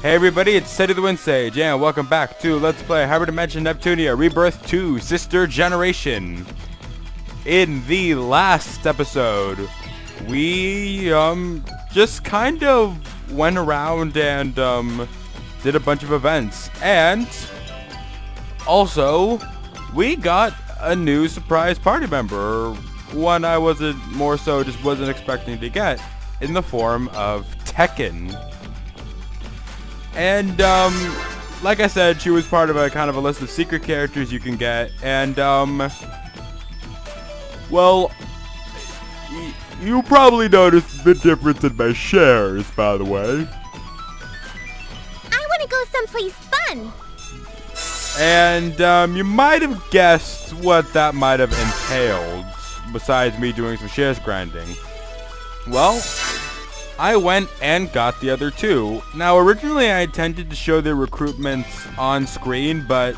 Hey everybody, it's Teddy the Wind Sage, and welcome back to Let's Play Hyperdimension Neptunia Rebirth 2 Sister Generation. In the last episode, we just kind of went around and did a bunch of events, and also we got a new surprise party member, one I wasn't expecting to get, in the form of Tekken. And, like I said, she was part of a kind of a list of secret characters you can get, and, well, you probably noticed the difference in my shares, by the way. I want to go someplace fun. And, you might have guessed what that might have entailed, besides me doing some shares grinding. Well, I went and got the other two. Now, originally I intended to show their recruitments on screen, but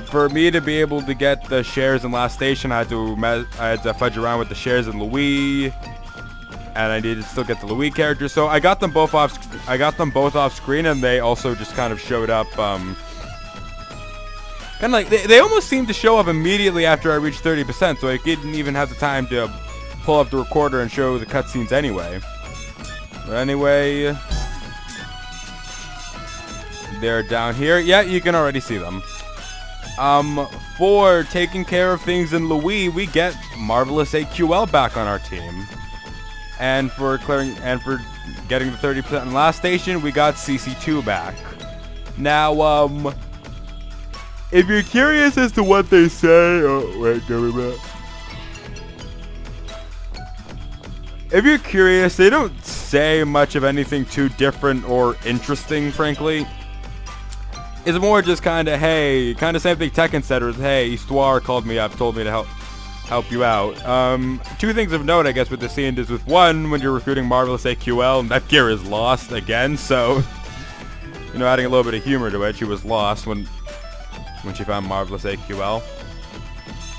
for me to be able to get the shares in Last Station, I had to fudge around with the shares in Louis, and I needed to still get the Louis character. So I got them both off screen, and they also just kind of showed up. Kind of like they almost seemed to show up immediately after I reached 30%, so I didn't even have the time to pull up the recorder and show the cutscenes anyway. But anyway, they're down here. Yeah, you can already see them. For taking care of things in Louis, we get Marvelous AQL back on our team. And for getting the 30% in Last Station, we got CC2 back. Now, if you're curious as to what they say, oh wait, give me a minute. If you're curious, they don't say much of anything too different or interesting, frankly. It's more just kind of, hey, kind of same thing Tekken said, was, hey, Histoire called me up, told me to help you out. Two things of note, I guess, with the scene is with one, when you're recruiting Marvelous AQL, Nepgear is lost again, so, you know, adding a little bit of humor to it, she was lost when she found Marvelous AQL.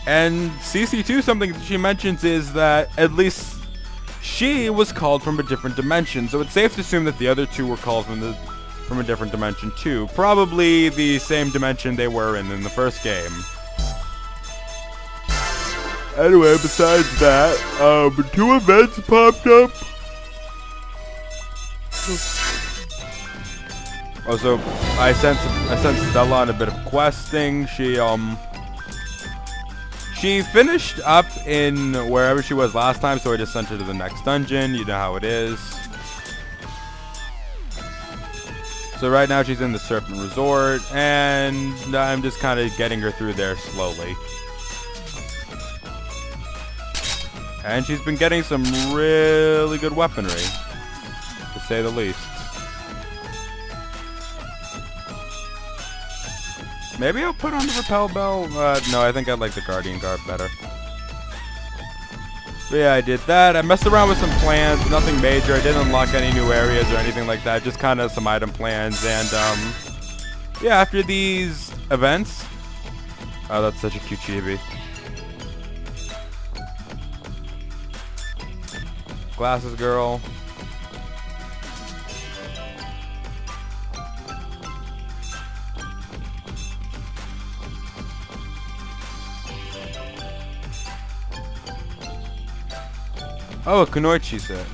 And CC2, something that she mentions is that, at least she was called from a different dimension, so it's safe to assume that the other two were called from a different dimension too. Probably the same dimension they were in the first game. Anyway, besides that, two events popped up. Also, I sent Stella on a bit of questing. She finished up in wherever she was last time, so I just sent her to the next dungeon. You know how it is. So right now she's in the Serpent Resort, and I'm just kind of getting her through there slowly. And she's been getting some really good weaponry, to say the least. Maybe I'll put on the Repel Bell. No, I think I'd like the Guardian Garb better. But yeah, I did that. I messed around with some plans, nothing major. I didn't unlock any new areas or anything like that. Just kind of some item plans. And, yeah, after these events... Oh, that's such a cute chibi. Glasses girl. Oh, Kunoichi said.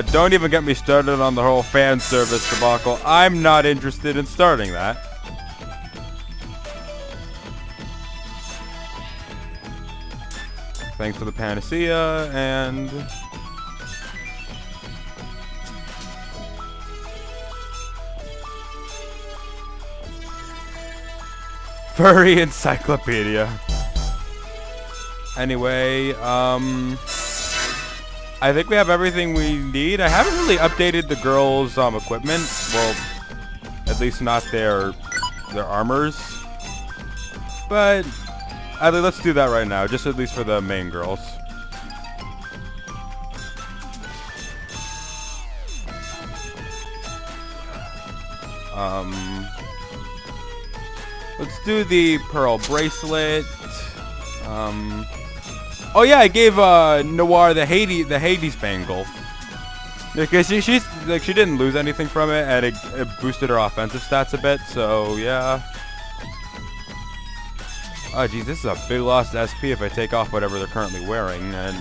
Don't even get me started on the whole fan service debacle. I'm not interested in starting that. Thanks for the panacea, and... Furry encyclopedia. Anyway, I think we have everything we need. I haven't really updated the girls' equipment. Well, at least not their armors. But let's do that right now, just at least for the main girls. Let's do the pearl bracelet. Oh yeah, I gave Noir the Hades bangle. Because she's like, she didn't lose anything from it, and it boosted her offensive stats a bit. So yeah. Oh geez, this is a big loss to SP if I take off whatever they're currently wearing, and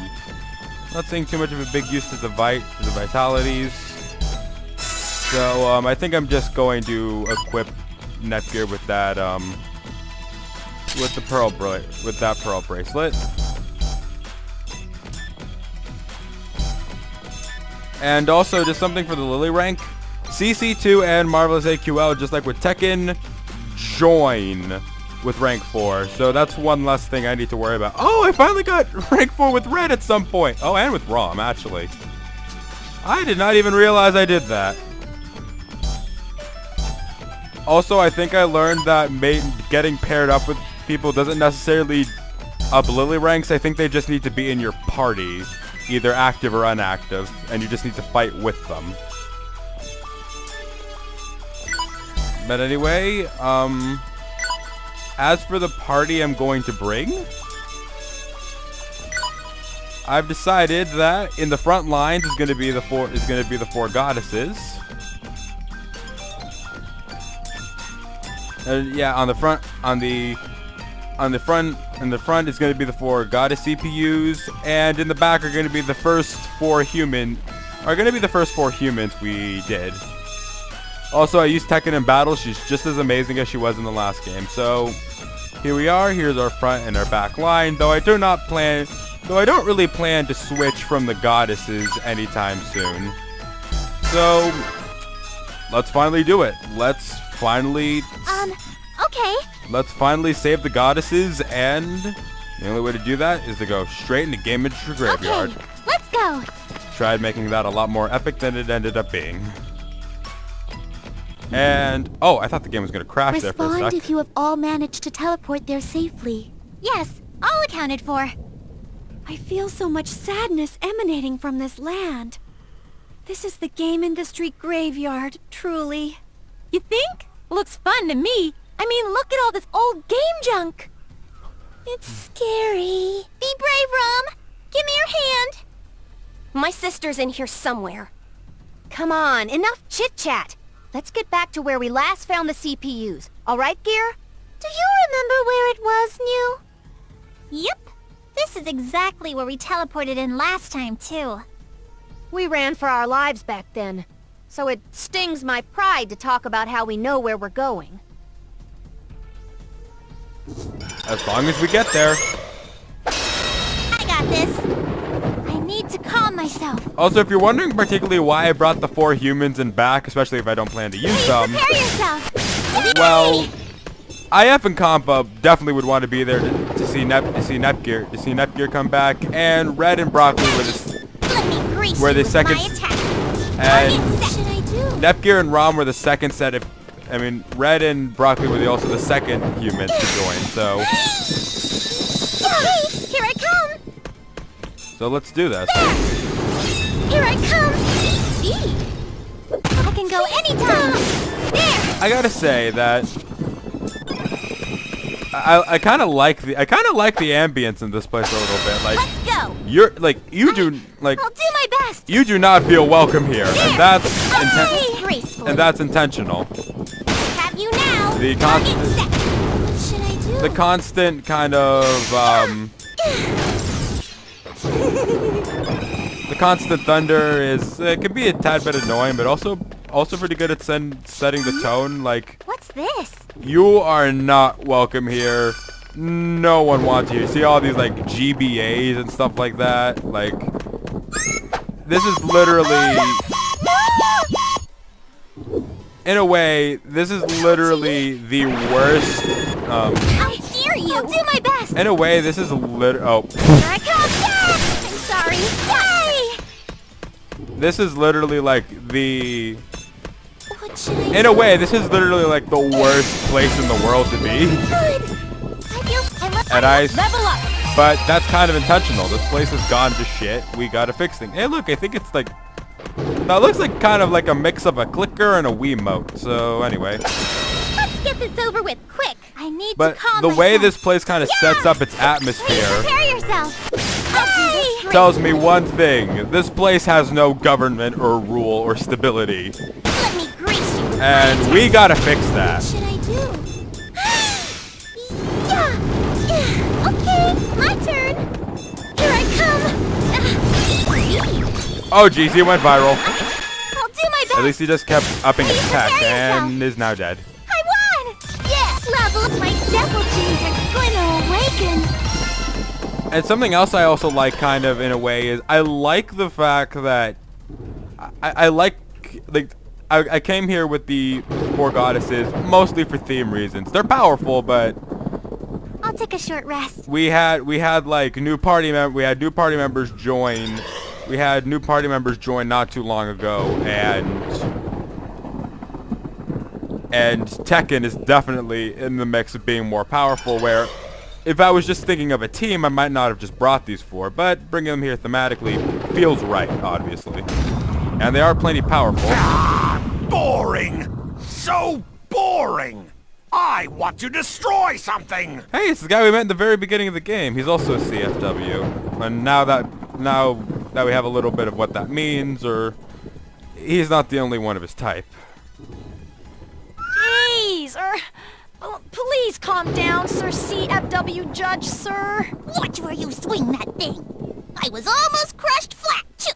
not seeing too much of a big use to the vitalities. So I think I'm just going to equip Netgear with that with that pearl bracelet. And also just something for the Lily rank. CC2 and Marvelous AQL, just like with Tekken, join with rank 4. So that's one less thing I need to worry about. Oh, I finally got rank 4 with Red at some point. Oh, and with ROM, actually. I did not even realize I did that. Also, I think I learned that getting paired up with people doesn't necessarily up Lily ranks. I think they just need to be in your party, either active or inactive, and you just need to fight with them. But anyway, as for the party I'm going to bring, I've decided that in the front lines is going to be the four goddesses. Yeah, in the front is going to be the 4 goddess CPUs, and in the back are going to be the first 4 humans we did. Also, I used Tekken in battle. She's just as amazing as she was in the last game. So here we are. Here's our front and our back line. Though I don't really plan to switch from the goddesses anytime soon. So let's finally do it. Let's finally save the goddesses, and the only way to do that is to go straight into Gameindustri Graveyard. Okay, let's go. Tried making that a lot more epic than it ended up being. And oh, I thought the game was gonna crash there for a Respond sec. if you have all managed to teleport there safely. Yes, all accounted for. I feel so much sadness emanating from this land. This is the Gameindustri Graveyard, truly. You think? Looks fun to me. I mean, look at all this old game junk. It's scary. Be brave, Rom. Give me your hand. My sister's in here somewhere. Come on, enough chit-chat. Let's get back to where we last found the CPUs. All right, Gear? Do you remember where it was, New? Yep. This is exactly where we teleported in last time, too. We ran for our lives back then, so it stings my pride to talk about how we know where we're going. As long as we get there. I got this. I need to calm myself. Also, if you're wondering particularly why I brought the 4 humans in back, especially if I don't plan to use them, Prepare yourself. well, IF and Compa definitely would want to be there to see Nepgear come back, and Red and Broccoli were the second, and Nepgear and Rom were the second set of, I mean, Red and Broccoli were also the second humans to join, so. Okay, here I come. So let's do this. Here I come. Easy. I can go anytime. There. I gotta say that I kind of like the ambience in this place a little bit. Like, Let's go. I'll do my best. You do not feel welcome here, and that's Gracefully. intentional. Have you now. The Target set. What should I do? The constant kind of the constant thunder can be a tad bit annoying, but also pretty good at setting the tone. Like, What's this? you are not welcome here. No one wants you. See all these like GBAs and stuff like that. Like, this is literally, in a way, this is literally the worst. How dare you? I'll do my best. In a way, this is Here I come. Yeah. I'm sorry. Yay. This is literally like the. What should I In a way, this is literally like the worst place in the world to be. Good. Level up. But that's kind of intentional. This place has gone to shit. We gotta fix things. Hey, look, I think it's like. Now, it looks like kind of like a mix of a clicker and a Wiimote. So anyway. Let's get this over with quick. I need But to calm the way myself. this place kind of sets up its atmosphere. Prepare yourself. I'll do this tells me one thing. This place has no government or rule or stability. Let me grease you. And we gotta fix that. What should I do? Yeah. Okay, my turn. Here I come. Oh geez, he went viral. I'll do my best. At least he just kept upping his attack Prepare and yourself. is now dead. I won! Yes! Level, my devil genes are going to awaken. And something else I also like kind of in a way is I like the fact that I like I came here with the 4 goddesses mostly for theme reasons. They're powerful, but I'll take a short rest. we had like new party members join. We had new party members join not too long ago, and Tekken is definitely in the mix of being more powerful, where if I was just thinking of a team, I might not have just brought these 4, but bringing them here thematically feels right, obviously. And they are plenty powerful. Boring! So boring! I want to destroy something! Hey, it's the guy we met in the very beginning of the game. He's also a CFW. And now that we have a little bit of what that means, or he's not the only one of his type. Jeez, please calm down, Sir CFW Judge, sir. Watch where you swing that thing. I was almost crushed flat.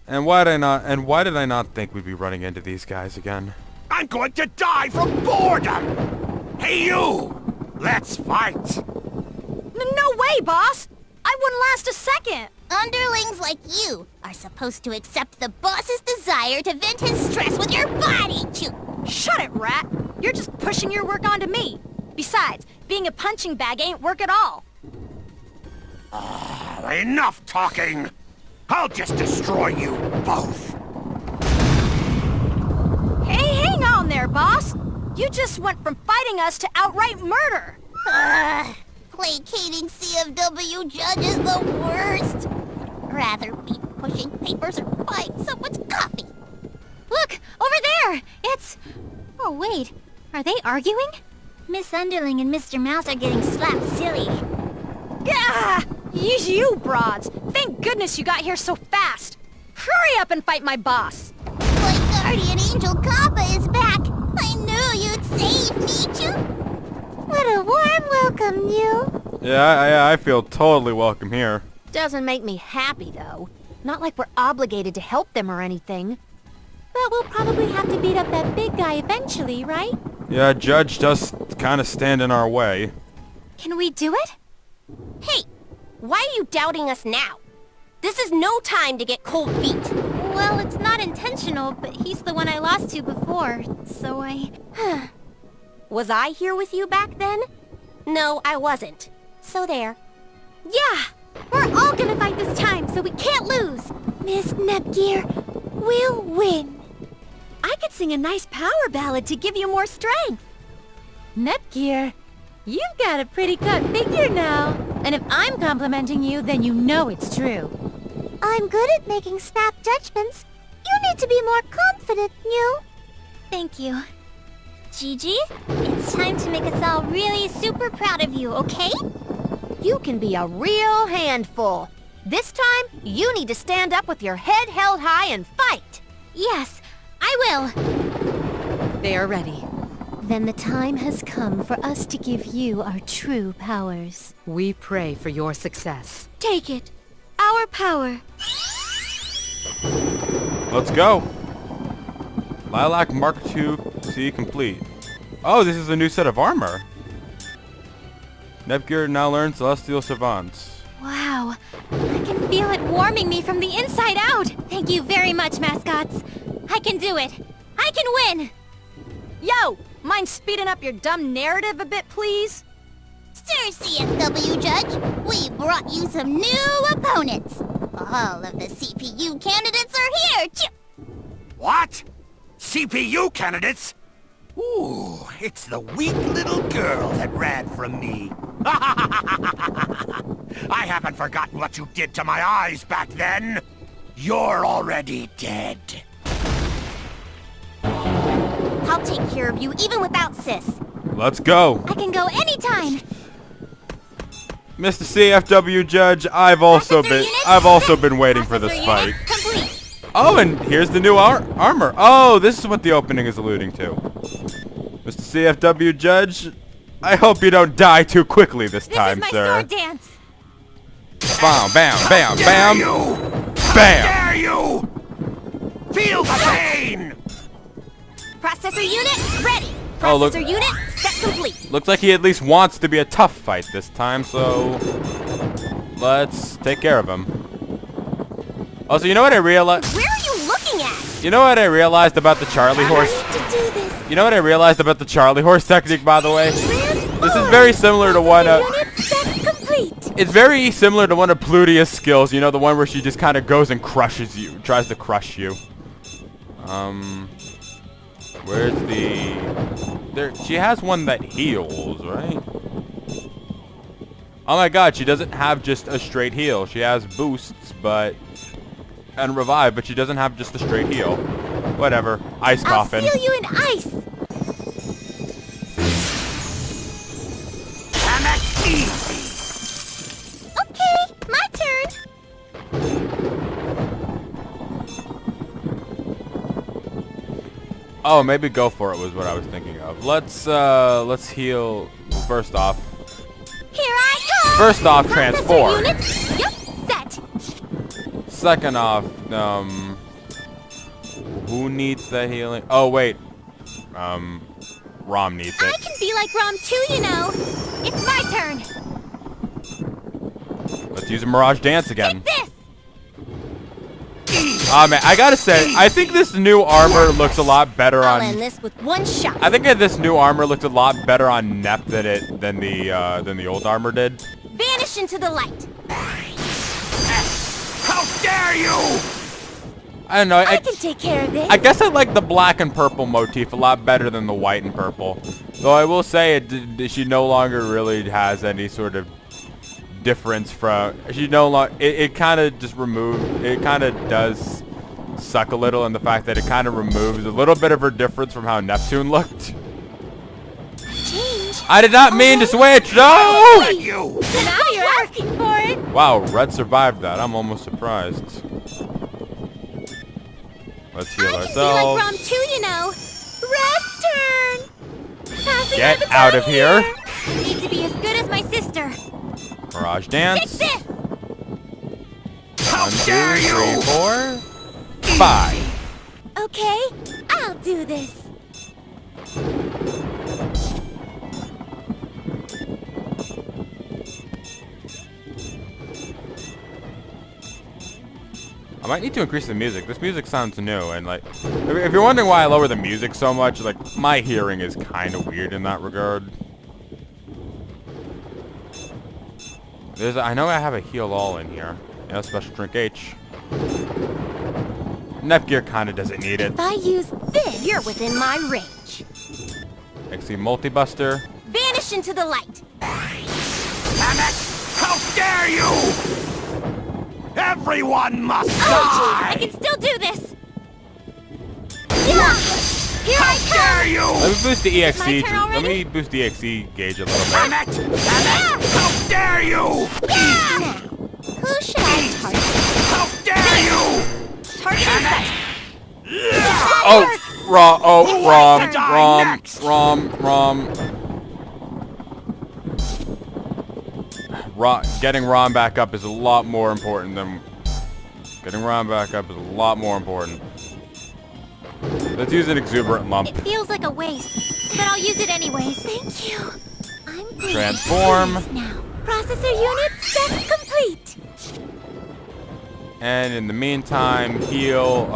And why did I not think we'd be running into these guys again? I'm going to die from boredom! Hey you! Let's fight! No way, boss! I wouldn't last a second! Underlings like you are supposed to accept the boss's desire to vent his stress with your body. Shut it, rat! You're just pushing your work onto me. Besides, being a punching bag ain't work at all. Enough talking! I'll just destroy you both! Hey, hang on there, boss! You just went from fighting us to outright murder! Placating CFW Judge is the worst. Rather be pushing papers or buying someone's coffee. Look, over there! It's... Oh, wait. Are they arguing? Miss Underling and Mr. Mouse are getting slapped silly. Gah! You broads! Thank goodness you got here so fast! Hurry up and fight my boss! My guardian angel Kappa is back! I knew you'd save me, Choo! What a warm welcome, you! Yeah, I feel totally welcome here. Doesn't make me happy, though. Not like we're obligated to help them or anything. But we'll probably have to beat up that big guy eventually, right? Yeah, Judge does kind of stand in our way. Can we do it? Hey! Why are you doubting us now? This is no time to get cold feet. Well, it's not intentional, but he's the one I lost to before, so I... Was I here with you back then? No, I wasn't. So there. Yeah! We're all gonna fight this time, so we can't lose! Miss Nepgear, we'll win! I could sing a nice power ballad to give you more strength. Nepgear, you've got a pretty cut figure now. And if I'm complimenting you, then you know it's true. I'm good at making snap judgments. You need to be more confident, you. Thank you. Gigi, it's time to make us all really super proud of you, okay? You can be a real handful. This time, you need to stand up with your head held high and fight. Yes, I will. They are ready. Then the time has come for us to give you our true powers. We pray for your success. Take it. Our power. Let's go. Lilac Mark II C complete. Oh, this is a new set of armor. Nepgear now learns Celestial Savants. Wow. I can feel it warming me from the inside out. Thank you very much, mascots. I can do it. I can win. Yo, mind speeding up your dumb narrative a bit, please? Sir CFW Judge, we brought you some new opponents. All of the CPU candidates are here. What? CPU candidates? Ooh, it's the weak little girl that ran from me. I haven't forgotten what you did to my eyes back then. You're already dead. I'll take care of you even without Sis. Let's go. I can go anytime. Mr. CFW Judge, I've also been waiting for this fight. Complete. Oh, and here's the new armor. Oh, this is what the opening is alluding to. Mr. CFW Judge, I hope you don't die too quickly this time, This is my sir. sword dance. Bam, bam, bam, Dare bam, you! bam. Dare you! Feel the pain! Processor unit ready. Oh, look. Processor unit set complete. Looks like he at least wants to be a tough fight this time, so let's take care of him. Also, you know what I realized? Where are you looking at? You know what I realized about the Charlie horse? To do this. You know what I realized about the Charlie horse technique, by the way? This is very similar to one of... Unit set complete. It's very similar to one of Plutia's skills, you know, the one where she just kind of goes and crushes you, tries to crush you. Where's the... There, she has one that heals, right? Oh my god, she doesn't have just a straight heal. She has boosts, but... and revive, but she doesn't have just a straight heal. Whatever. Ice coffin. I'll seal you in ice. And that's easy. Okay, my turn. Oh, maybe go for it was what I was thinking of. Let's heal first off. Here I come. First off, Processor transform. unit, yep, set. Second off, who needs the healing? Oh wait, Rom needs I it. can be like Rom too, you know. It's my turn. Let's use a Mirage Dance again. This. Ah man, I gotta say, I think this new armor looks a lot better I'll end on. this with one shot. I think this new armor looks a lot better on Nep than the old armor did. Vanish into the light. How dare you! I don't know. I can take care of this. I guess I like the black and purple motif a lot better than the white and purple. Though I will say she no longer really has any sort of difference from... She no longer... It kind of just removed... It kind of does suck a little in the fact that it kind of removes a little bit of her difference from how Neptune looked. Change. I did not mean to switch! No! Let you! So now you're asking for it. Wow, Red survived that. I'm almost surprised. Let's heal I can ourselves. be like Rom too, you know. Red's turn. Passing Get the out baton of here. Need to be as good as my sister. Mirage Take Dance. this. How 1, 2, dare 3, you! 4, 5. Okay, I'll do this. I might need to increase the music. This music sounds new, and like, if you're wondering why I lower the music so much, like, my hearing is kind of weird in that regard. I know I have a heal all in here. Yeah, special drink H. Nepgear kind of doesn't need it. If I use this, you're within my range. XC Multibuster. Vanish into the light. Damn it! How dare you! Everyone must Oh, I die! can still do this. Yeah. Here I How dare you! Let me boost the EXE. my turn Let already? me boost the EXE gauge a little Damn bit. it! Damn it! How dare you! Yeah. Who should I target? How dare you! Target is set. Oh, Rom, Who wants to die next? Getting Rom back up is a lot more important than... Getting Rom back up is a lot more important. Let's use an exuberant lump. It feels like a waste, but I'll use it anyways. Thank you. I'm going Transform. to do this now. Processor unit set complete. And in the meantime, heal,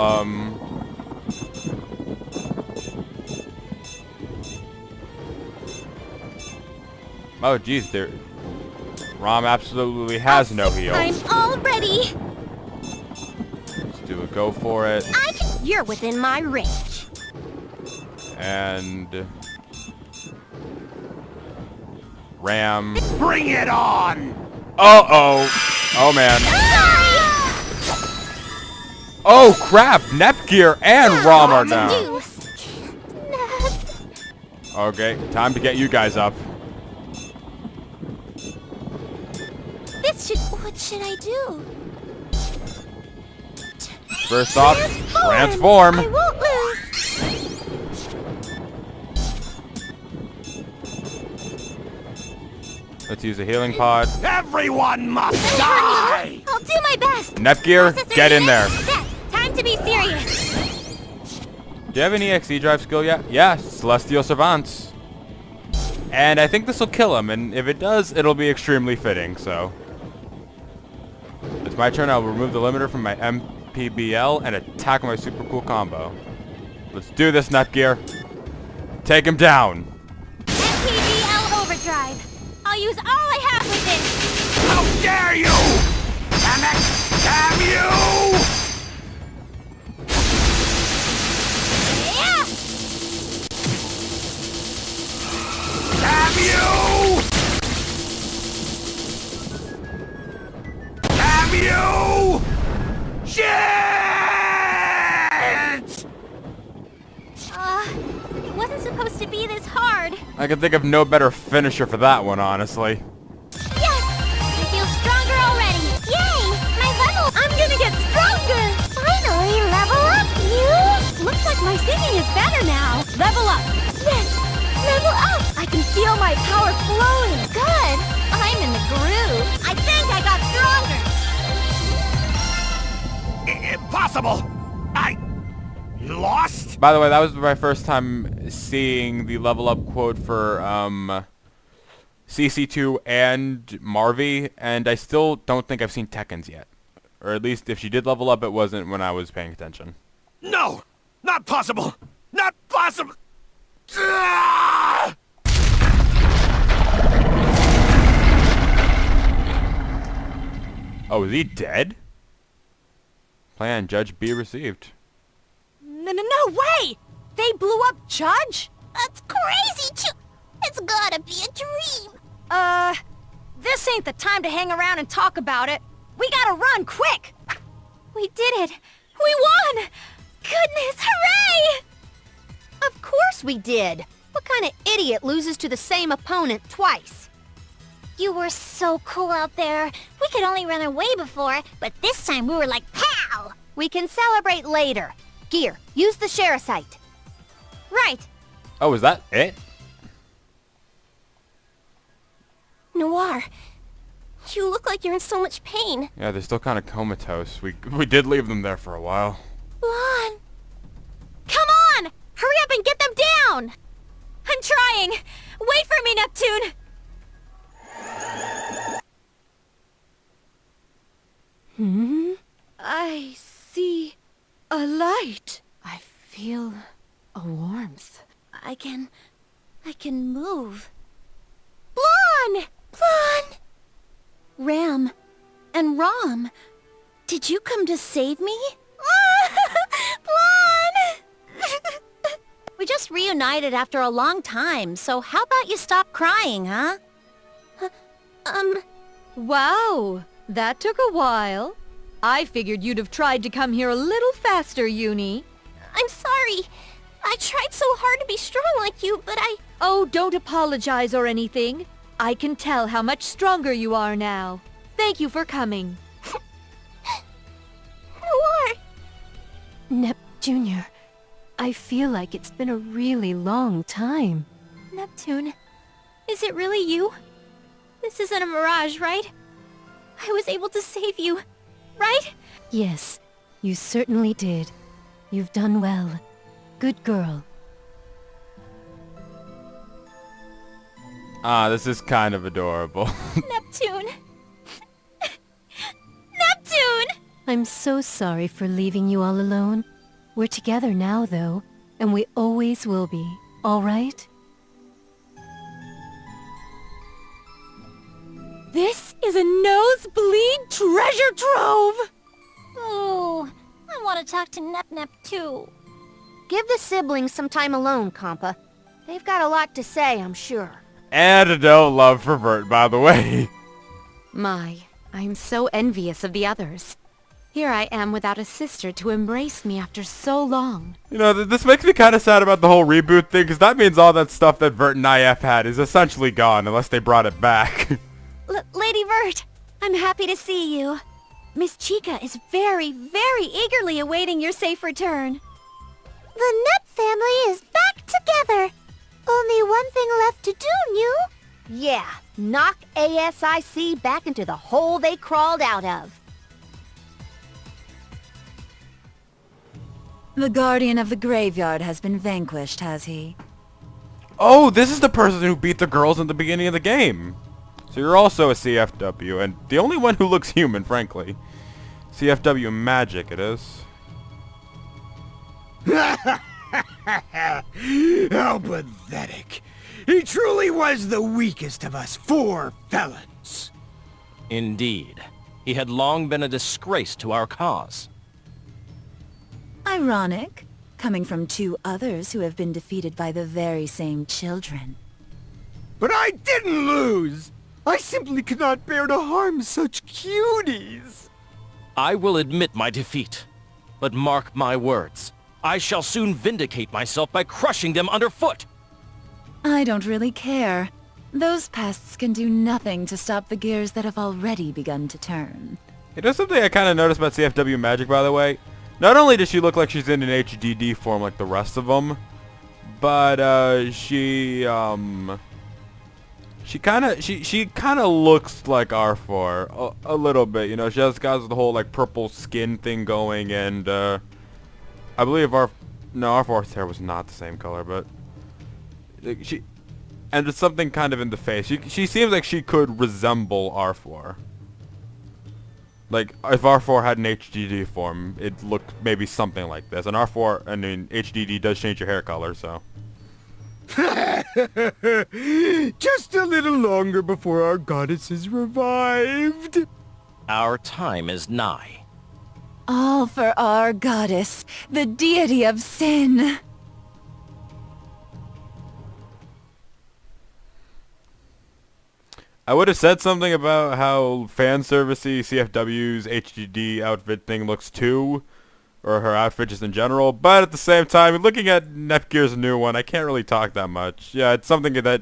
oh, geez, Rom absolutely has no heals. I'm all ready. Let's do a go for it. You're within my range. And... Ram. Bring it on! Uh-oh. Oh, man. Oh, crap. Nepgear and Rom are down. Deuce. Okay, time to get you guys up. should I do? First off, transform. I won't lose. Let's use a healing pod. Everyone must die! I'll do my best. Nepgear, Processor get in unit there. set. Time to be serious. Do you have an EXE drive skill yet? Yes, Celestial Savants. And I think this will kill him, and if it does, it'll be extremely fitting, so. It's my turn. I'll remove the limiter from my MPBL and attack my super cool combo. Let's do this, Nepgear. Take him down. MPBL overdrive. I'll use all I have with this. How dare you! Damn it! Damn you! Yeah! Damn you! Damn you! Shit! It wasn't supposed to be this hard. I can think of no better finisher for that one, honestly. Yes! I feel stronger already. Yay! My level! I'm gonna get stronger! Finally, level up, you! Looks like my singing is better now. Level up! Yes! Level up! I can feel my power flowing. Good! I'm in the groove. I think I got stronger. Impossible! I lost? By the way, that was my first time seeing the level up quote for CC2 and Marvy, and I still don't think I've seen Tekken's yet. Or at least if she did level up, it wasn't when I was paying attention. No! Not possible! Not possible! Ah! Oh, is he dead? Plan, Judge B received. No way! They blew up Judge? That's crazy, It's gotta be a dream. This ain't the time to hang around and talk about it. We gotta run, quick! We did it! We won! Goodness, hooray! Of course we did. What kind of idiot loses to the same opponent twice? You were so cool out there. We could only run away before, but this time we were like, pow! We can celebrate later. Gear, use the Sherasite. Right. Oh, is that it? Noir, you look like you're in so much pain. Yeah, they're still kind of comatose. We did leave them there for a while. Blonde. Come on! Hurry up and get them down! I'm trying! Wait for me, Neptune! I see a light. I feel a warmth. I can move. Blonde! Blonde! Ram and Rom, did you come to save me? Blonde! We just reunited after a long time, so how about you stop crying, huh? Wow, that took a while. I figured you'd have tried to come here a little faster, Uni. I'm sorry. I tried so hard to be strong like you, but Oh, don't apologize or anything. I can tell how much stronger you are now. Thank you for coming. Noir! Nep Jr., I feel like it's been a really long time. Neptune, is it really you? This isn't a mirage, right? I was able to save you, right? Yes, you certainly did. You've done well. Good girl. Ah, this is kind of adorable. Neptune! Neptune! I'm so sorry for leaving you all alone. We're together now, though, and we always will be, all right? This is a nosebleed treasure trove! Oh, I want to talk to Nep too. Give the siblings some time alone, Compa. They've got a lot to say, I'm sure. And no love for Vert, by the way. My, I'm so envious of the others. Here I am without a sister to embrace me after so long. You know, this makes me kind of sad about the whole reboot thing, because that means all that stuff that Vert and IF had is essentially gone, unless they brought it back. Lady Vert, I'm happy to see you. Miss Chica is very, very eagerly awaiting your safe return. The Nep family is back together. Only one thing left to do, New. Yeah, knock ASIC back into the hole they crawled out of. The Guardian of the Graveyard has been vanquished, has he? Oh, this is the person who beat the girls in the beginning of the game. So you're also a CFW, and the only one who looks human, frankly. CFW magic it is. How pathetic. He truly was the weakest of us 4 felons. Indeed. He had long been a disgrace to our cause. Ironic, coming from 2 others who have been defeated by the very same children. But I didn't lose! I simply cannot bear to harm such cuties! I will admit my defeat. But mark my words. I shall soon vindicate myself by crushing them underfoot! I don't really care. Those pests can do nothing to stop the gears that have already begun to turn. It is something I kind of noticed about CFW magic, by the way. Not only does she look like she's in an HDD form like the rest of them, but she kind of looks like R4 a little bit. You know, she has got the whole like purple skin thing going, and I believe R4's hair was not the same color, but like, and there's something kind of in the face. She seems like she could resemble R4. Like, if R4 had an HDD form, it'd look maybe something like this. And R4, I mean, HDD does change your hair color, so. Just a little longer before our goddess is revived. Our time is nigh. All for our goddess, the deity of sin. I would have said something about how fan servicey CFW's HDD outfit thing looks too, or her outfit just in general, but at the same time, looking at Nepgear's new one, I can't really talk that much. Yeah, it's something that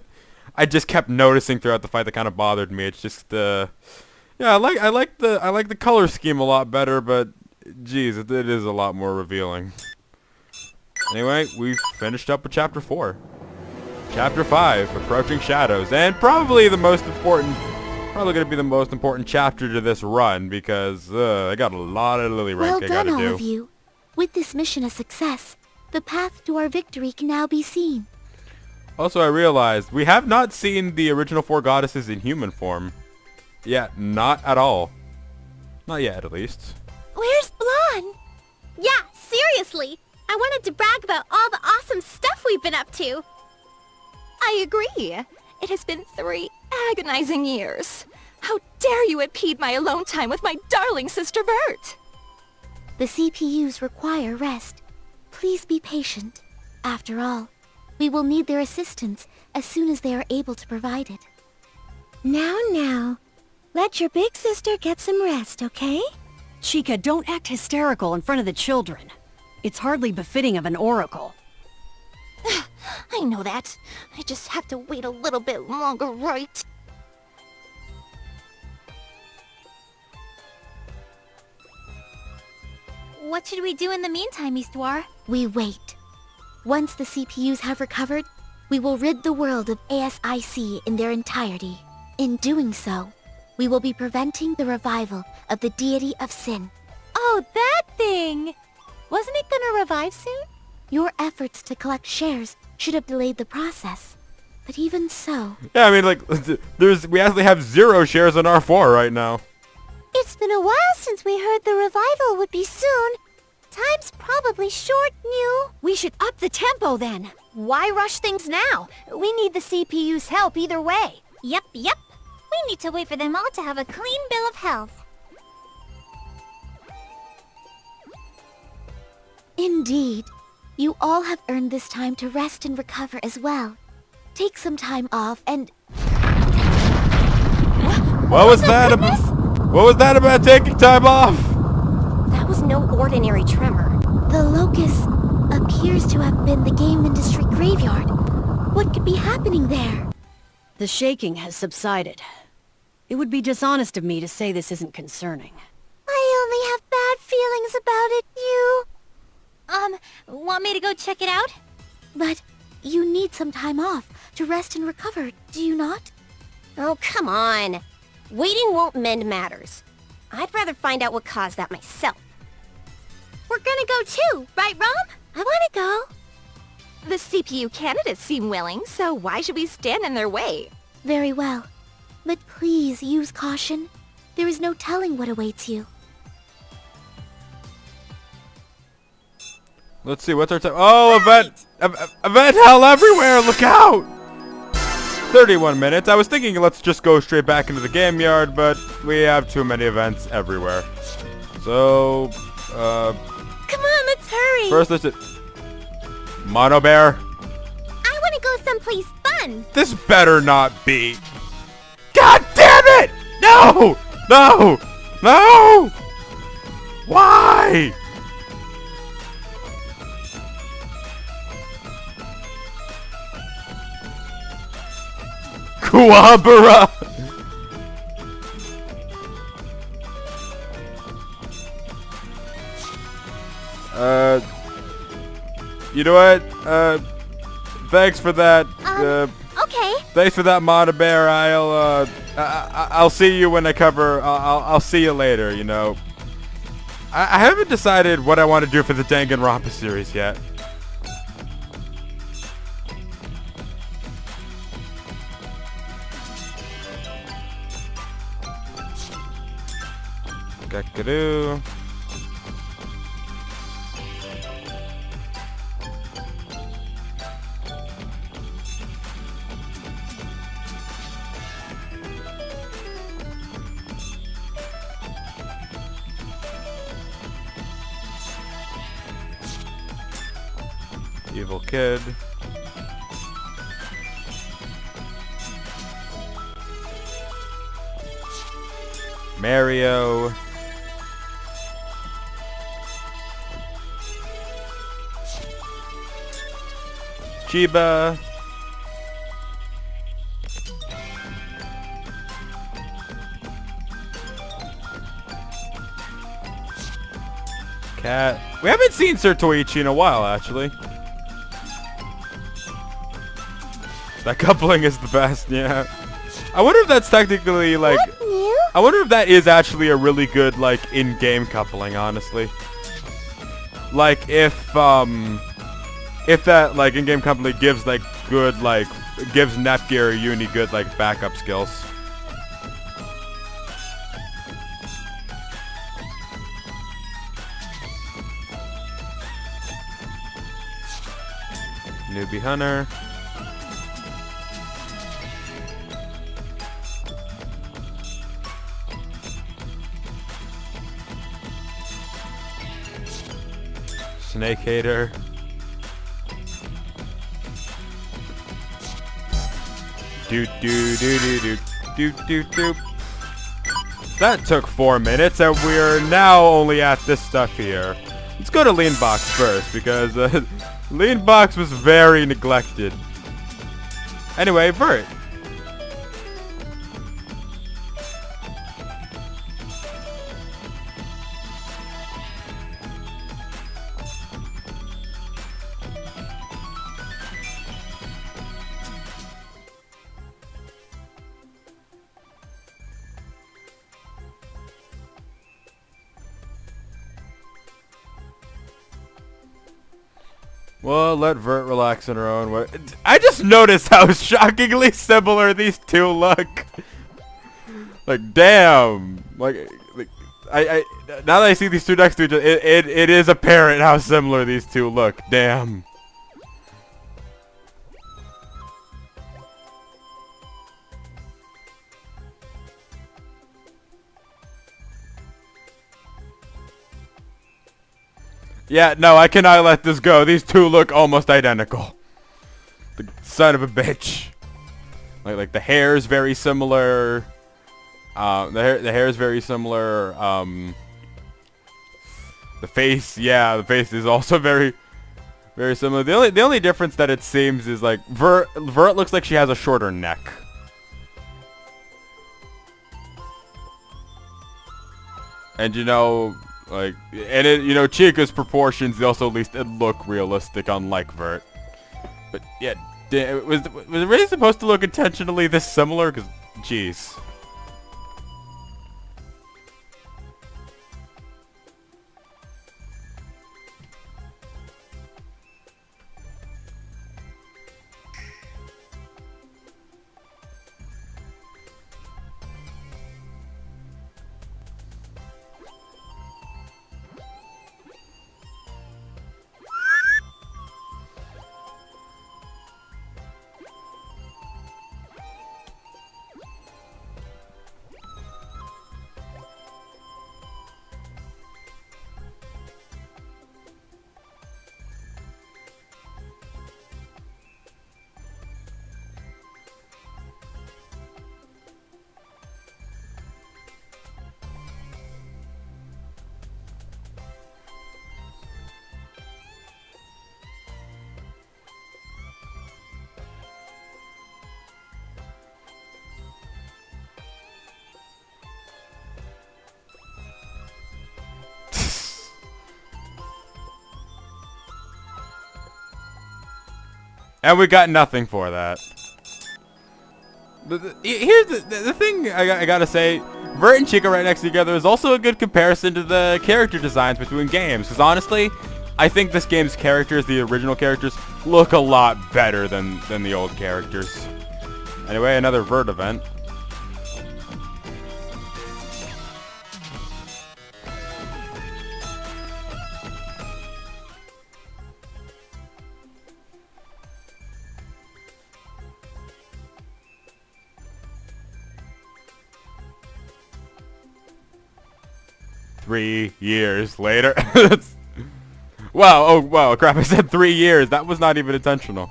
I just kept noticing throughout the fight that kind of bothered me. It's just yeah, I like the color scheme a lot better, but geez, it is a lot more revealing. Anyway, we finished up with Chapter 4. Chapter 5, Approaching Shadows, and probably going to be the most important chapter to this run, because I got a lot of Lily rank I gotta do. Well done, all of you. With this mission a success, the path to our victory can now be seen. Also, I realized we have not seen the original 4 goddesses in human form. Yeah, not at all. Not yet, at least. Where's Blonde? Yeah, seriously. I wanted to brag about all the awesome stuff we've been up to. I agree. It has been 3 agonizing years. How dare you impede my alone time with my darling sister Bert? The CPUs require rest. Please be patient. After all, we will need their assistance as soon as they are able to provide it. Now. Let your big sister get some rest, okay? Chica, don't act hysterical in front of the children. It's hardly befitting of an oracle. I know that. I just have to wait a little bit longer, right? What should we do in the meantime, Histoire? We wait. Once the CPUs have recovered, we will rid the world of ASIC in their entirety. In doing so, we will be preventing the revival of the deity of sin. Oh, that thing! Wasn't it gonna revive soon? Your efforts to collect shares should have delayed the process. But even so... Yeah, I mean, like, we actually have 0 shares on R4 right now. It's been a while since we heard the revival would be soon. Time's probably short, New. We should up the tempo then. Why rush things now? We need the CPU's help either way. Yep. We need to wait for them all to have a clean bill of health. Indeed. You all have earned this time to rest and recover as well. Take some time off and... What was that about? What was that about taking time off? That was no ordinary tremor. The locus appears to have been the Gameindustri Graveyard. What could be happening there? The shaking has subsided. It would be dishonest of me to say this isn't concerning. I only have bad feelings about it, want me to go check it out? But you need some time off to rest and recover, do you not? Oh, come on. Waiting won't mend matters. I'd rather find out what caused that myself. We're gonna go too, right, Rom? I wanna go. The CPU candidates seem willing, so why should we stand in their way? Very well. But please use caution. There is no telling what awaits you. Let's see, what's our time? Oh, event! Event hell everywhere! Look out! 31 minutes. I was thinking let's just go straight back into the game yard, but we have too many events everywhere. So, Come on, let's hurry! first let's Mono Bear. I wanna go someplace fun! This better not be. God damn it! No! No! No! Why? Kuwabara! You know what? Thanks for that. Okay. Thanks for that, Mono Bear. I'll see you when I cover. I'll see you later. You know. I haven't decided what I want to do for the Danganronpa series yet. Gakadoo. Evil Kid. Mario. Chiba. Cat. We haven't seen Sir Toichi in a while, actually. That coupling is the best, yeah. I wonder if that's technically, like... What new? I wonder if that is actually a really good, like, in-game coupling, honestly. Like, if that, like, in-game coupling gives, like, good, like... gives Netgear or Uni good, like, backup skills. Newbie Hunter. Snake Hater. Do do do do do do do do. That took 4 minutes, and we're now only at this stuff here. Let's go to Lean Box first, because Lean Box was very neglected. Anyway, Vert. Well, let Vert relax in her own way. I just noticed how shockingly similar these two look. Like, damn. Like I now that I see these two next to each other, it is apparent how similar these two look. Damn. Yeah, no, I cannot let this go. These two look almost identical. The son of a bitch. Like the hair is very similar. The hair is very similar. The face, yeah, the face is also very similar. The only difference that it seems is like Vert looks like she has a shorter neck. And you know, like, and it, you know, Chica's proportions also at least look realistic, unlike Vert. But yeah, was it really supposed to look intentionally this similar? Cause, jeez. And we got nothing for that. Here's the thing I gotta say. Vert and Chica right next to together is also a good comparison to the character designs between games. Because honestly, I think this game's characters, the original characters, look a lot better than the old characters. Anyway, another Vert event. Three years later. Wow, oh wow, crap, I said 3 years. That was not even intentional.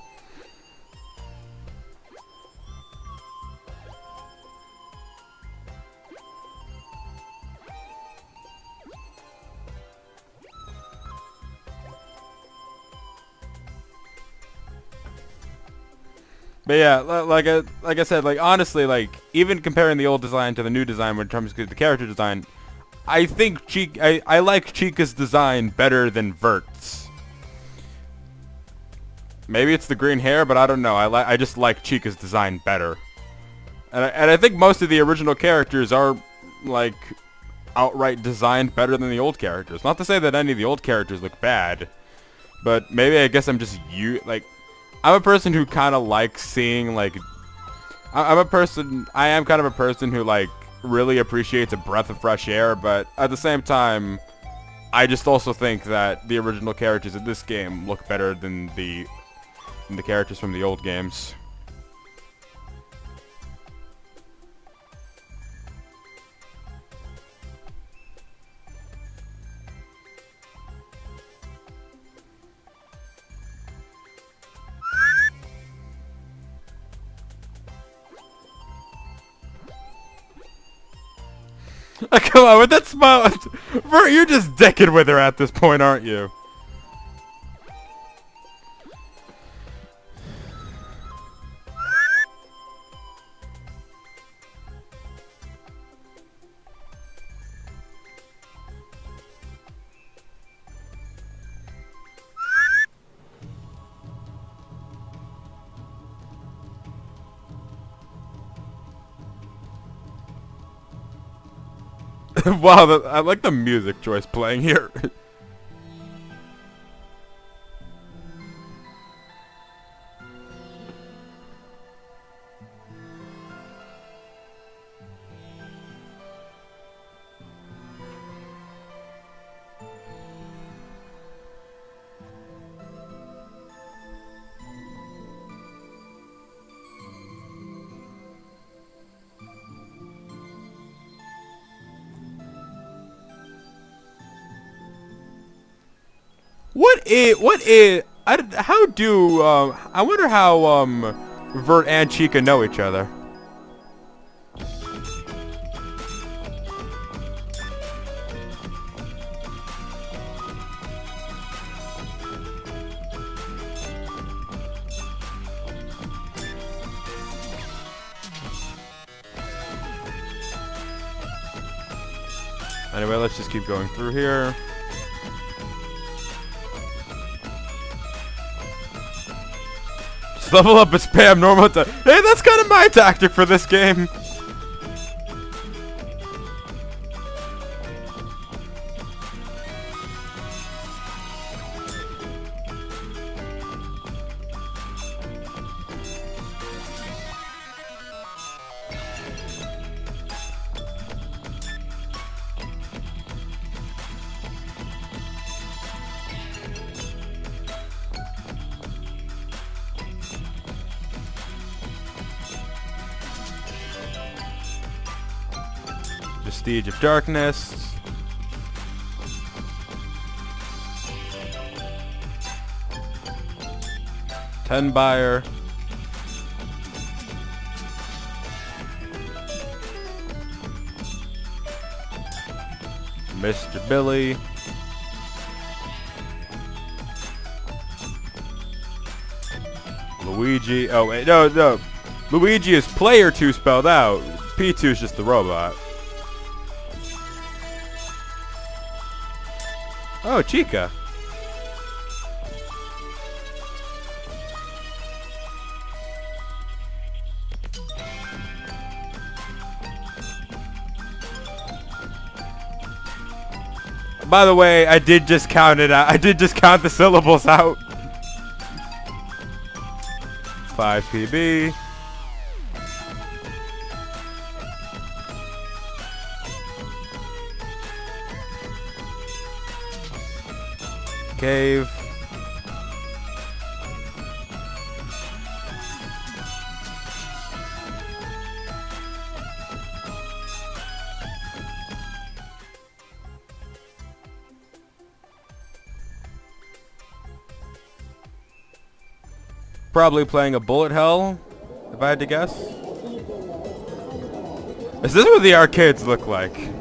But yeah, like I said, like honestly, like even comparing the old design to the new design when it comes to the character design, I think I like Chica's design better than Vert's. Maybe it's the green hair, but I don't know. I just like Chica's design better. And I think most of the original characters are like outright designed better than the old characters. Not to say that any of the old characters look bad, but maybe I guess I'm just I'm a person who kind of likes seeing like I am kind of a person who like really appreciates a breath of fresh air, but at the same time, I just also think that the original characters in this game look better than the characters from the old games. Come on, with that smile. Vert, you're just dicking with her at this point, aren't you? Wow, I like the music choice playing here. I wonder how Vert and Chica know each other. Anyway, let's just keep going through here. Just level up and spam normal attack. Hey, that's kind of my tactic for this game. Prestige of Darkness. Ten buyer. Mr. Billy. Luigi. Oh wait, no. Luigi is player 2 spelled out. P2 is just the robot. Oh, Chica. By the way, I did just count it out. I did just count the syllables out. 5 PB. Cave. Probably playing a bullet hell, if I had to guess. Is this what the arcades look like?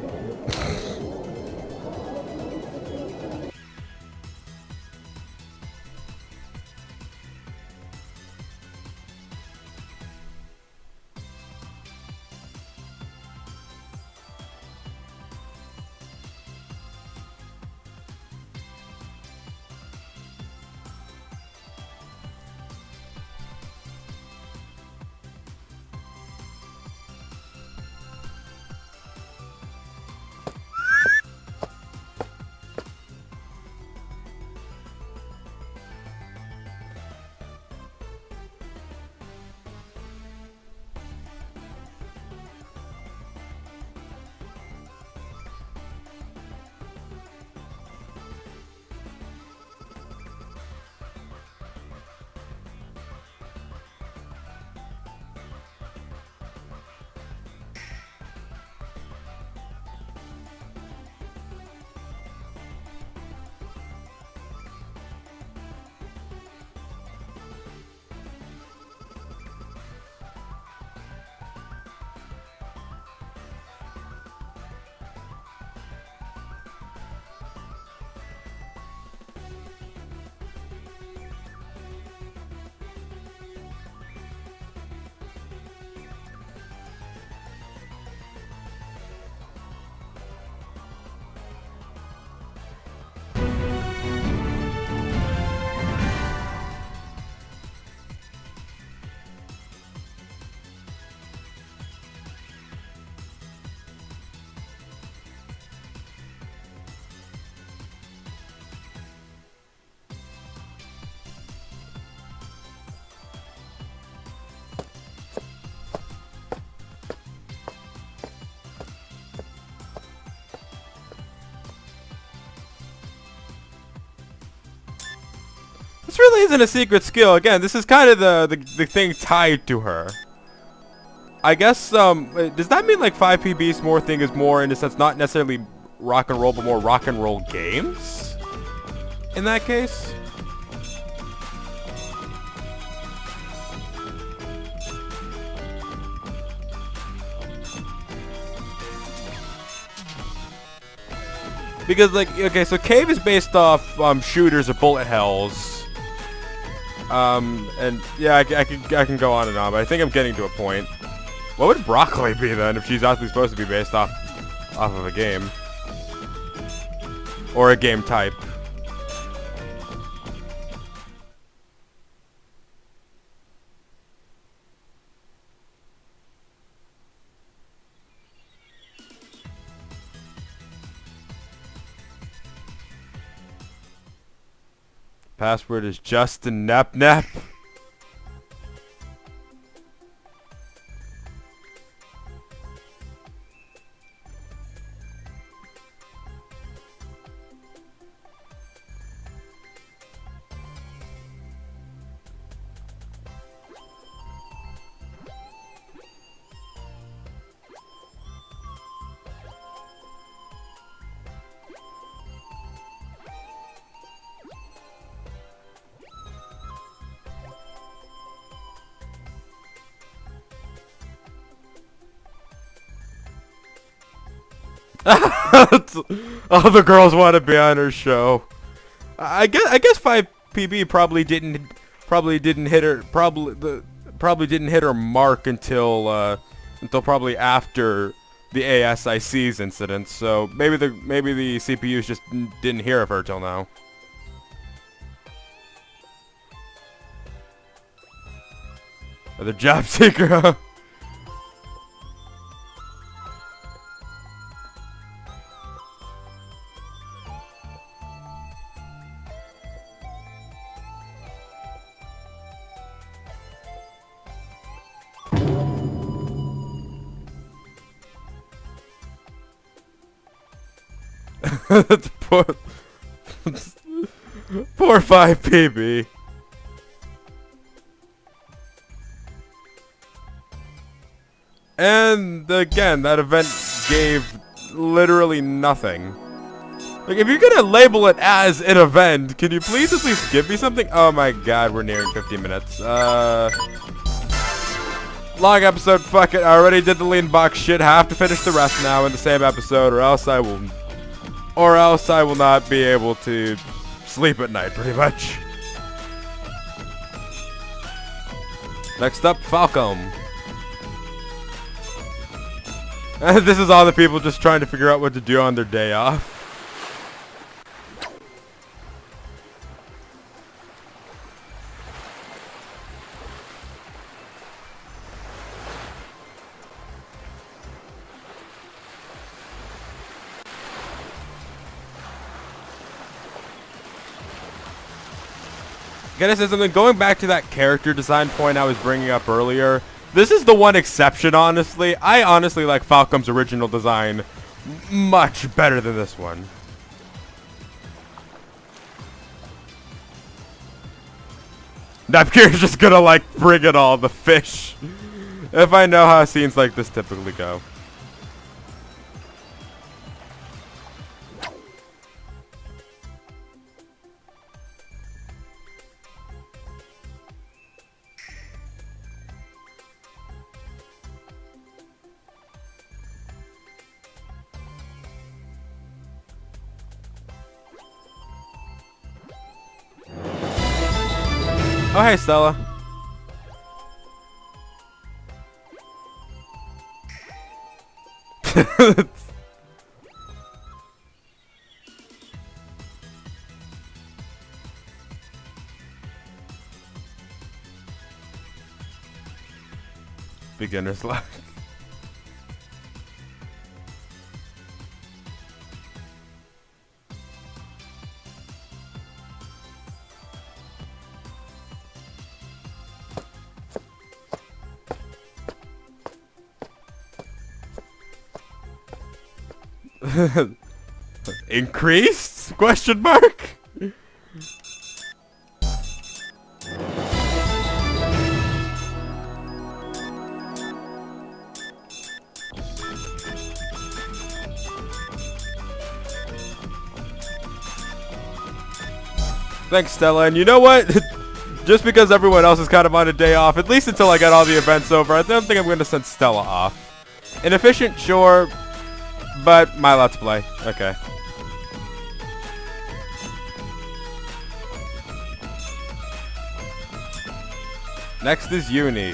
This really isn't a secret skill. Again, this is kind of the thing tied to her. I guess, does that mean like 5 PB's more thing is more in a sense not necessarily rock and roll, but more rock and roll games? In that case? Because like, okay, so Cave is based off shooters or bullet hells. And yeah, I can go on and on, but I think I'm getting to a point. What would Broccoli be then if she's actually supposed to be based off of a game? or a game type. Password is Justin Nep Nep. All the girls want to be on her show. I guess 5PB probably didn't hit her mark until probably after the ASIC's incident. So maybe the CPUs just didn't hear of her till now. Or the job seeker. Huh? poor 5PB. And again, that event gave literally nothing. Like, if you're gonna label it as an event, can you please at least give me something? Oh my god, we're nearing 50 minutes. Long episode, fuck it. I already did the lean box shit. Have to finish the rest now in the same episode, or else I will not be able to sleep at night, pretty much. Next up, Falcom. This is all the people just trying to figure out what to do on their day off. Gotta say something, going back to that character design point I was bringing up earlier, this is the one exception, honestly. I honestly like Falcom's original design much better than this one. Neptunia is just gonna, like, bring it all, the fish. If I know how scenes like this typically go. Oh, hey, Stella. Beginner's luck. Increased? Question mark? Thanks, Stella. And you know what? Just because everyone else is kind of on a day off, at least until I get all the events over, I don't think I'm going to send Stella off. Inefficient, sure. But my Let's Play. Okay. Next is Uni.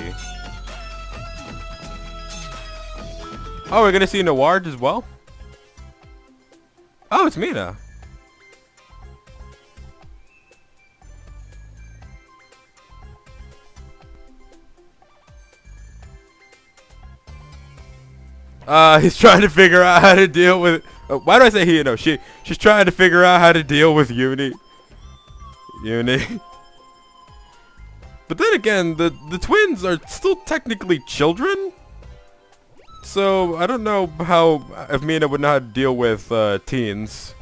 Oh, we're gonna see Noir as well? Oh, it's Mina. He's trying to figure out how to deal with... why do I say he? No, she. She's trying to figure out how to deal with Uni. But then again, the twins are still technically children. So, I don't know if Mina would know how to deal with teens.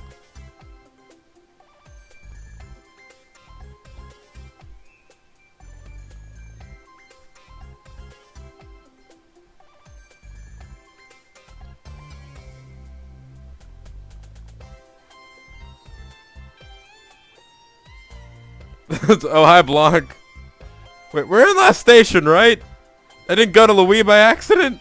Oh, hi, Blanc. Wait, we're in last station, right? I didn't go to Louis by accident?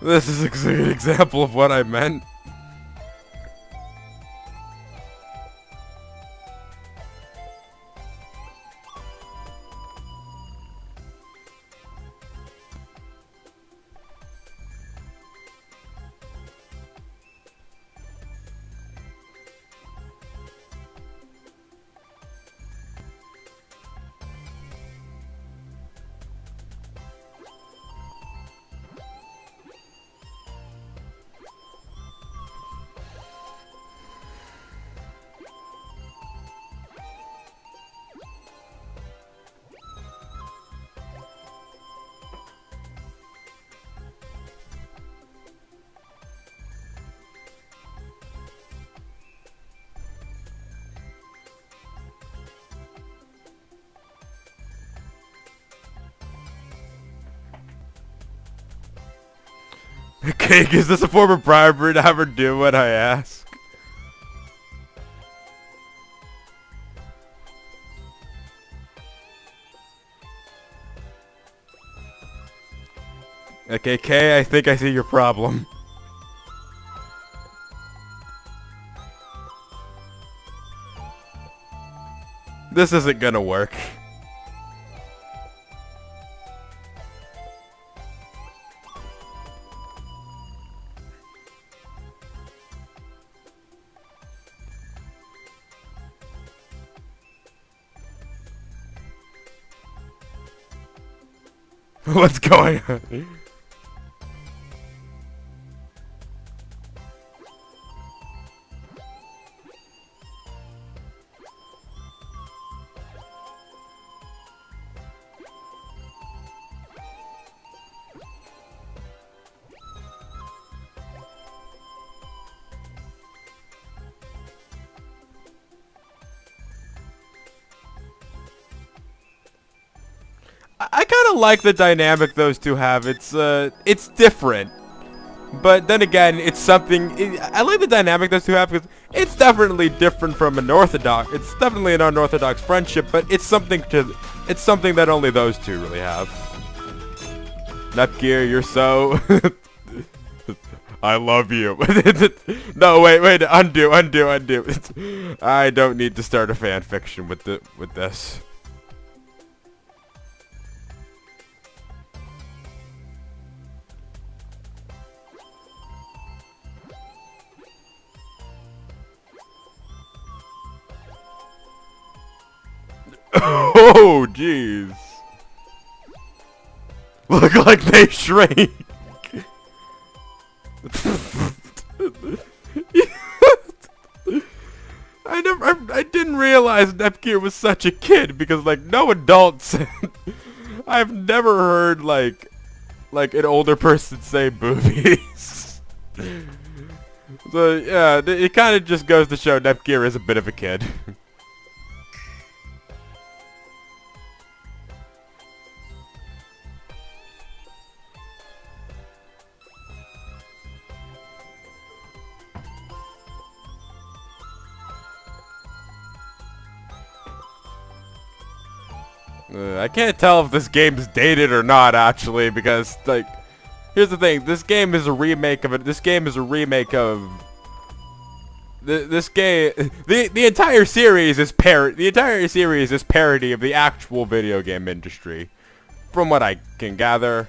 This is a good example of what I meant. Okay, is this a form of bribery to have her do what I ask? Okay, Kay, I think I see your problem. This isn't gonna work. What's going on? I kind of like the dynamic those two have. It's different, but then again, it's something. I like the dynamic those two have because it's definitely different from an orthodox. It's definitely an unorthodox friendship, but it's something that only those two really have. Nepgear, you're so. I love you. No, wait, undo. I don't need to start a fan fiction with this. Oh, jeez. Look like they shrink. I didn't realize Nepgear was such a kid because like no adults. I've never heard like an older person say boobies. So yeah, it kind of just goes to show Nepgear is a bit of a kid. I can't tell if this game's dated or not, actually, because, like, here's the thing. This game is a remake of it. This game is a remake of... This game... The entire series is parody of the actual video game industry, from what I can gather.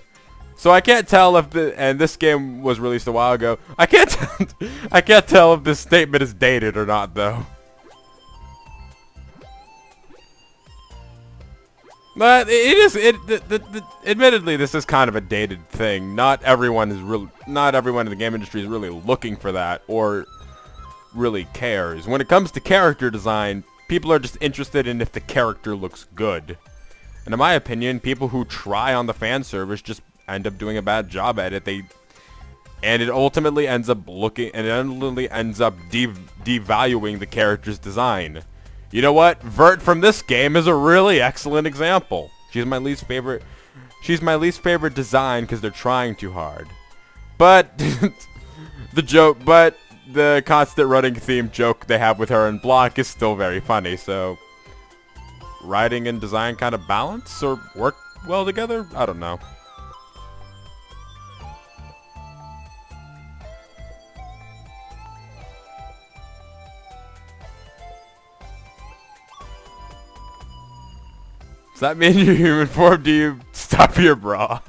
So I can't tell if and this game was released a while ago. I can't tell if this statement is dated or not, though. But admittedly, this is kind of a dated thing. Not everyone in the game industry is really looking for that or really cares. When it comes to character design, people are just interested in if the character looks good. And in my opinion, people who try on the fan service just end up doing a bad job at it. And it ultimately ends up devaluing the character's design. You know what? Vert from this game is a really excellent example. She's my least favorite design because they're trying too hard. But the constant running theme joke they have with her and Block is still very funny. So writing and design kind of balance or work well together? I don't know. Does that mean you're human form? Do you stop your bra?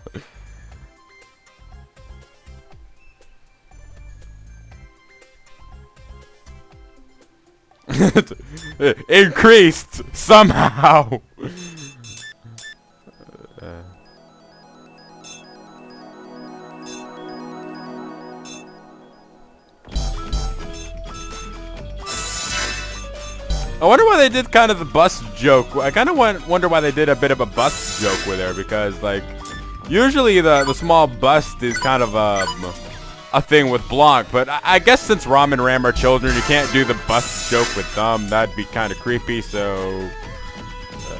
Increased somehow. I wonder why they did kind of the bus joke. I kind of wonder why they did a bit of a bus joke with her, because like usually the small bust is kind of a thing with Blanc, but I guess since Rom and Ram are children, you can't do the bust joke with them. That'd be kind of creepy. So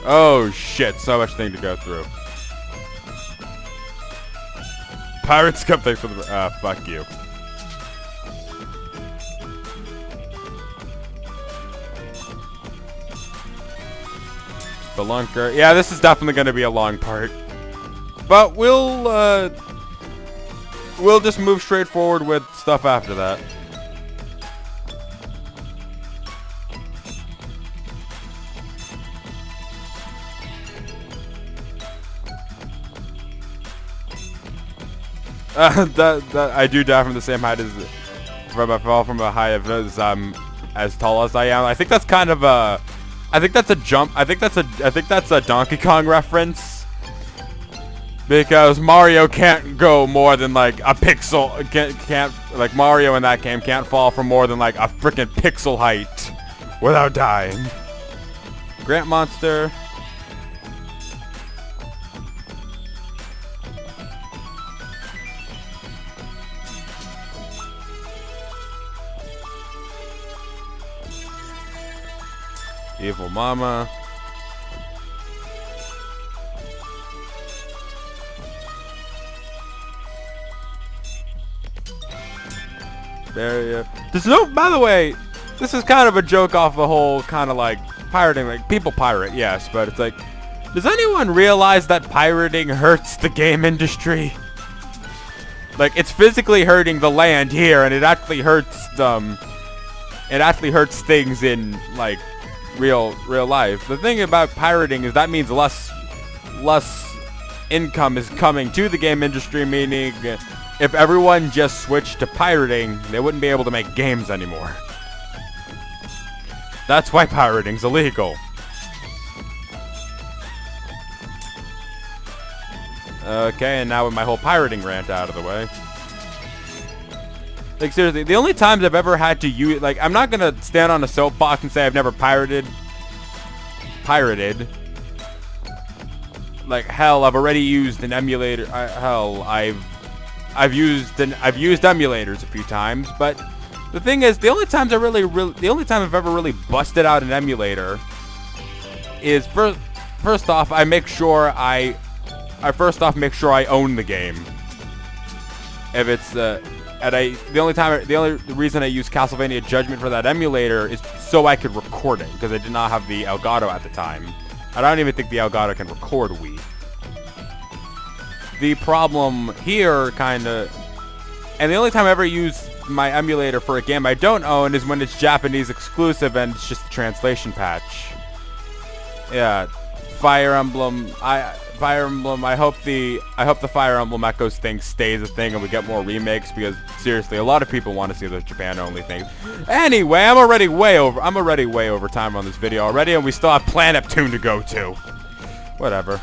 oh shit, so much thing to go through. Pirates Cup, thanks for the fuck you. The lunker. Yeah, this is definitely going to be a long part. But we'll just move straight forward with stuff after that. I do die from the same height as I fall from a height of as tall as I am. I think that's kind of a I think that's a jump. I think that's a Donkey Kong reference. Because Mario can't go more than like a pixel. Can't like Mario in that game can't fall from more than like a freaking pixel height without dying. Grant Monster. Evil Mama. Barrier. By the way, this is kind of a joke off the whole kind of like pirating. Like people pirate, yes, but it's like, does anyone realize that pirating hurts the game industry? Like it's physically hurting the land here, and it actually hurts things in like real life. The thing about pirating is that means less income is coming to the game industry, meaning if everyone just switched to pirating, they wouldn't be able to make games anymore. That's why pirating's illegal. Okay, and now with my whole pirating rant out of the way. Like seriously, the only times I've ever had to use, like, I'm not gonna stand on a soapbox and say I've never pirated. Like hell, I've already used an emulator. I've used emulators a few times, but the thing is, the only time I've ever really busted out an emulator is first off, I make sure I own the game. If it's the only reason I use Castlevania Judgment for that emulator is so I could record it, because I did not have the Elgato at the time. I don't even think the Elgato can record Wii. The problem here, and the only time I ever use my emulator for a game I don't own is when it's Japanese exclusive and it's just a translation patch. Yeah, Fire Emblem. I hope the Fire Emblem Echoes thing stays a thing and we get more remakes, because seriously, a lot of people want to see those Japan-only things. Anyway, I'm already way over time on this video already, and we still have Planet Neptune to go to. Whatever.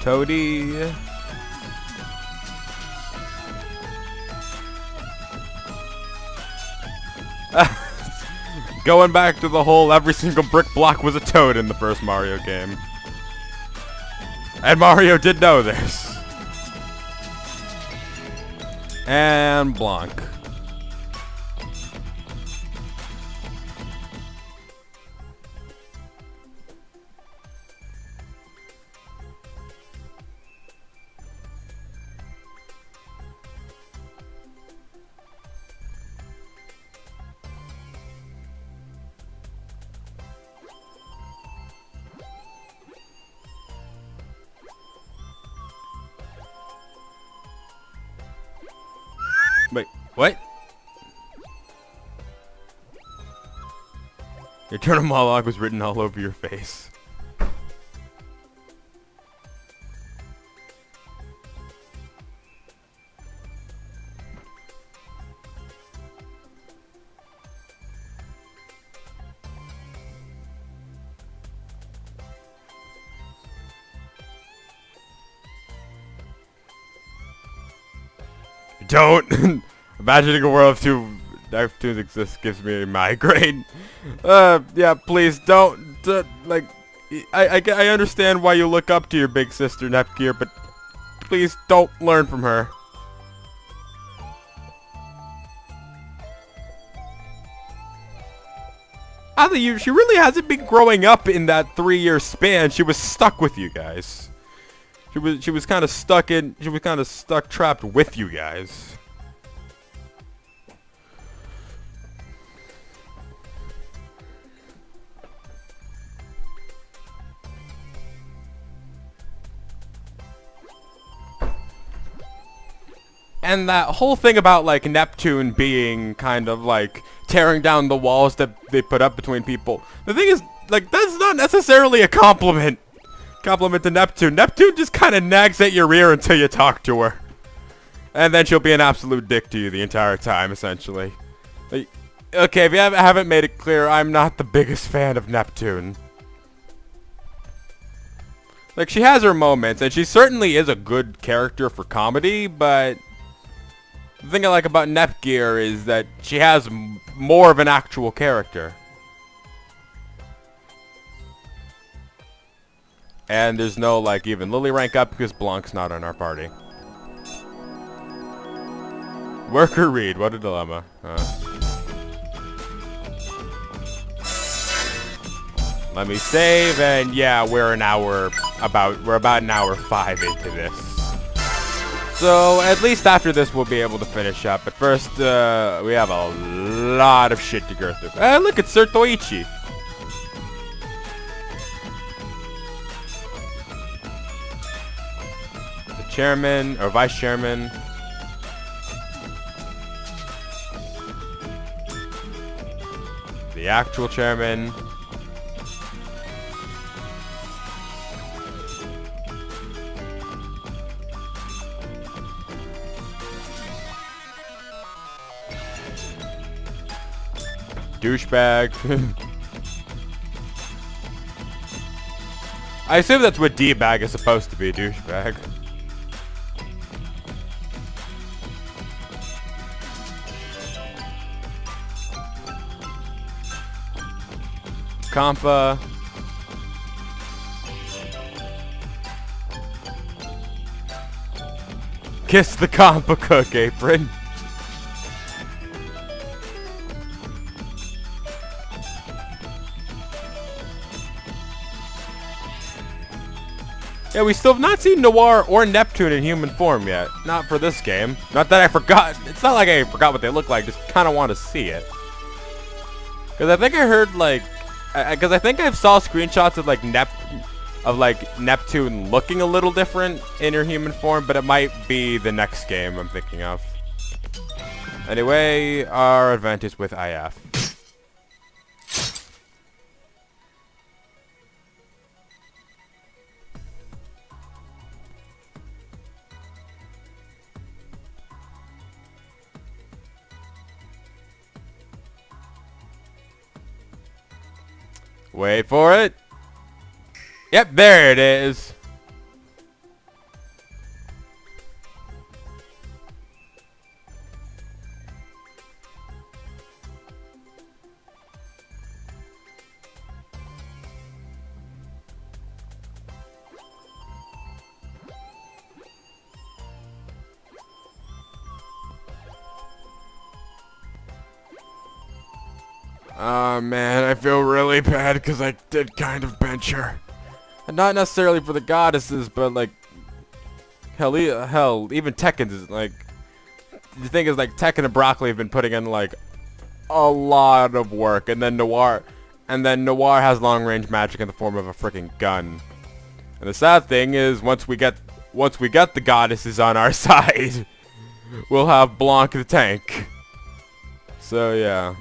Toadie. Going back to the whole every single brick block was a toad in the first Mario game. And Mario did know this. And Blanc. Wait, what? Your internal monologue was written all over your face. Don't! Imagining a world of two Neptunes exists gives me a migraine. Yeah, please don't. Like, I understand why you look up to your big sister Nepgear, but please don't learn from her. I think she really hasn't been growing up in that 3-year span. She was stuck with you guys. She was kind of stuck trapped with you guys. And that whole thing about like Neptune being kind of like tearing down the walls that they put up between people. The thing is, like, that's not necessarily a compliment. Compliment to Neptune. Neptune just kind of nags at your ear until you talk to her. And then she'll be an absolute dick to you the entire time, essentially. Like, okay, if you haven't made it clear, I'm not the biggest fan of Neptune. Like, she has her moments, and she certainly is a good character for comedy, but the thing I like about Nepgear is that she has more of an actual character. And there's no, like, even Lily rank up because Blanc's not in our party. Worker Reed, what a dilemma. Let me save, and yeah, we're about an hour 5 into this. So at least after this we'll be able to finish up. But first, we have a lot of shit to go through. Look, it's Sir Toichi. Chairman or vice chairman. The actual chairman. Douchebag. I assume that's what D-bag is supposed to be, douchebag. Compa. Kiss the Compa cook apron. Yeah, we still have not seen Noir or Neptune in human form yet. Not for this game. Not that I forgot. It's not like I forgot what they look like. Just kind of want to see it. Because I think I heard, like... Because I think I saw screenshots of, like, Neptune looking a little different in her human form. But it might be the next game I'm thinking of. Anyway, our advantage with IF. Wait for it. Yep, there it is. Oh man, I feel really bad because I did kind of bench her. And not necessarily for the goddesses, but like, hell, even Tekken is like, the thing is like Tekken and Broccoli have been putting in like a lot of work, and then Noir has long range magic in the form of a freaking gun. And the sad thing is, once we get the goddesses on our side, we'll have Blanc the tank. So yeah.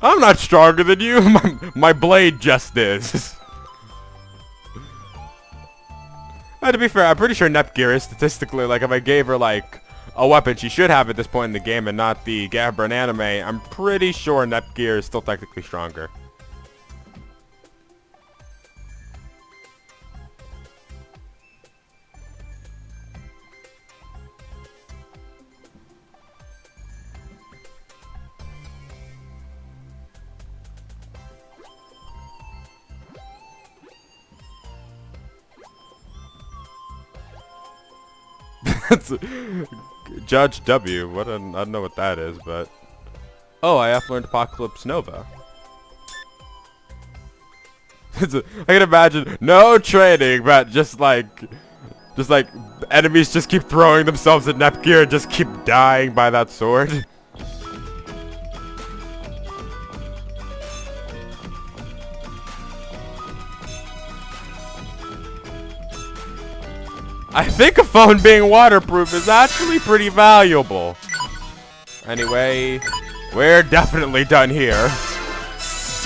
I'm not stronger than you. My blade just is. To be fair, I'm pretty sure Nepgear is statistically, like, if I gave her like a weapon she should have at this point in the game and not the Gabber in anime, I'm pretty sure Nepgear is still technically stronger. Judge W. I don't know what that is, but oh, I have learned Apocalypse Nova. I can imagine no training, but just like enemies just keep throwing themselves at Nepgear and just keep dying by that sword. I think a phone being waterproof is actually pretty valuable. Anyway, we're definitely done here.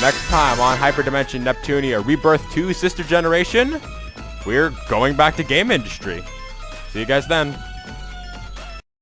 Next time on Hyperdimension Neptunia Rebirth 2 Sister Generation, we're going back to Gameindustri. See you guys then.